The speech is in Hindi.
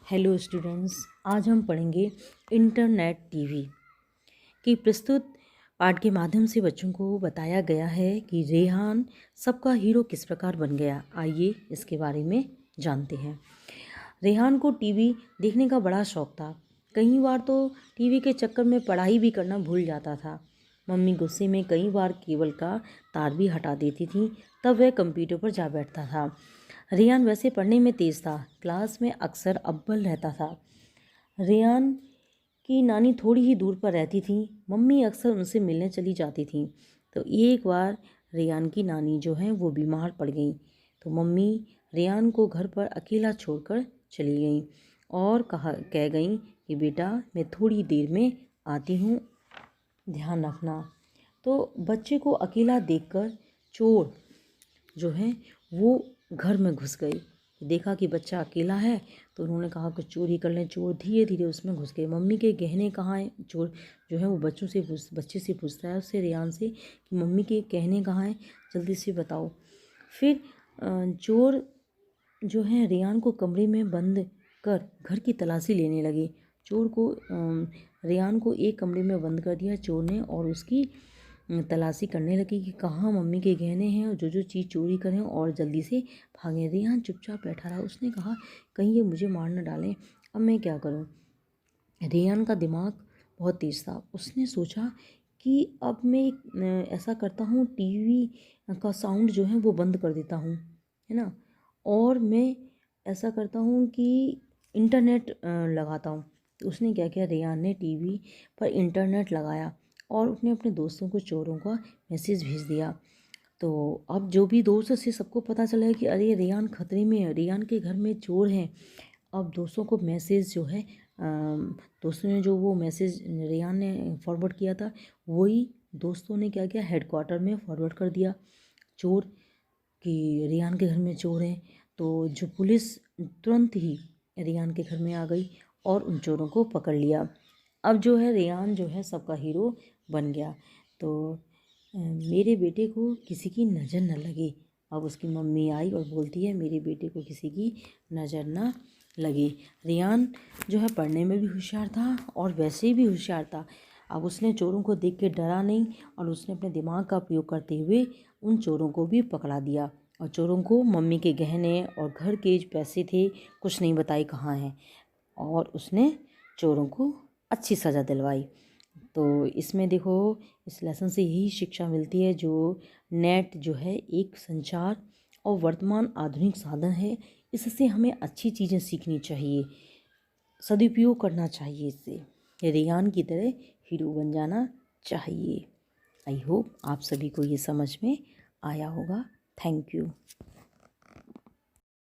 हेलो स्टूडेंट्स, आज हम पढ़ेंगे इंटरनेट टीवी की प्रस्तुत पाठ के माध्यम से बच्चों को बताया गया है कि रेहान सबका हीरो किस प्रकार बन गया। आइए इसके बारे में जानते हैं। रेहान को टीवी देखने का बड़ा शौक था। कई बार तो टीवी के चक्कर में पढ़ाई भी करना भूल जाता था। मम्मी गुस्से में कई बार केबल का तार भी हटा देती थी, तब वह कंप्यूटर पर जा बैठता था। रेहान वैसे पढ़ने में तेज़ था, क्लास में अक्सर अव्वल रहता था। रेहान की नानी थोड़ी ही दूर पर रहती थी। मम्मी अक्सर उनसे मिलने चली जाती थी। तो एक बार रेहान की नानी जो है वो बीमार पड़ गई, तो मम्मी रेहान को घर पर अकेला छोड़कर चली गई और कह गई कि बेटा मैं थोड़ी देर में आती हूँ, ध्यान रखना। तो बच्चे को अकेला देखकर चोर जो है वो घर में घुस गई। देखा कि बच्चा अकेला है तो उन्होंने कहा कि चोरी कर लें। चोर धीरे धीरे उसमें घुस गए। मम्मी के गहने कहाँ हैं? चोर जो है वो बच्चे से पूछता है, उससे रेहान से, कि मम्मी के गहने कहाँ हैं, जल्दी से बताओ। फिर चोर जो है रेहान को कमरे में बंद कर घर की तलाशी लेने लगे। चोर को रेहान को एक कमरे में बंद कर दिया चोर ने, और उसकी तलाशी करने लगी कि कहाँ मम्मी के गहने हैं और जो चीज़ चोरी करें और जल्दी से भागें। रेहान चुपचाप बैठा रहा। उसने कहा कहीं ये मुझे मार न डालें, अब मैं क्या करूं। रेहान का दिमाग बहुत तेज़ था। उसने सोचा कि अब मैं ऐसा करता हूँ, टीवी का साउंड जो है वो बंद कर देता हूँ, है ना, और मैं ऐसा करता हूँ कि इंटरनेट लगाता हूँ। तो उसने क्या किया, रेहान ने टीवी पर इंटरनेट लगाया और उसने अपने दोस्तों को चोरों का मैसेज भेज दिया। तो अब जो भी दोस्त से सबको पता चला है कि अरे रेहान खतरे में है, रेहान के घर में चोर हैं। अब दोस्तों को मैसेज जो है दोस्तों ने जो वो मैसेज रेहान ने फॉरवर्ड किया था, वही दोस्तों ने क्या किया, हेडक्वार्टर में फॉरवर्ड कर दिया चोर कि रेहान के घर में चोर हैं। तो जो पुलिस तुरंत ही रेहान के घर में आ गई और उन चोरों को पकड़ लिया। अब जो है रेहान जो है सबका हीरो बन गया। तो मेरे बेटे को किसी की नज़र न लगे। अब उसकी मम्मी आई और बोलती है मेरे बेटे को किसी की नज़र ना लगे। रेहान जो है पढ़ने में भी होशियार था और वैसे भी होशियार था। अब उसने चोरों को देख के डरा नहीं और उसने अपने दिमाग का प्रयोग करते हुए उन चोरों को भी पकड़ा दिया। और चोरों को मम्मी के गहने और घर के जो पैसे थे कुछ नहीं बताई कहाँ हैं, और उसने चोरों को अच्छी सज़ा दिलवाई। तो इसमें देखो, इस लेसन से यही शिक्षा मिलती है, जो नेट जो है एक संचार और वर्तमान आधुनिक साधन है। इससे हमें अच्छी चीज़ें सीखनी चाहिए, सदुपयोग करना चाहिए। इससे रेहान की तरह हीरो बन जाना चाहिए। आई होप आप सभी को ये समझ में आया होगा। Thank you.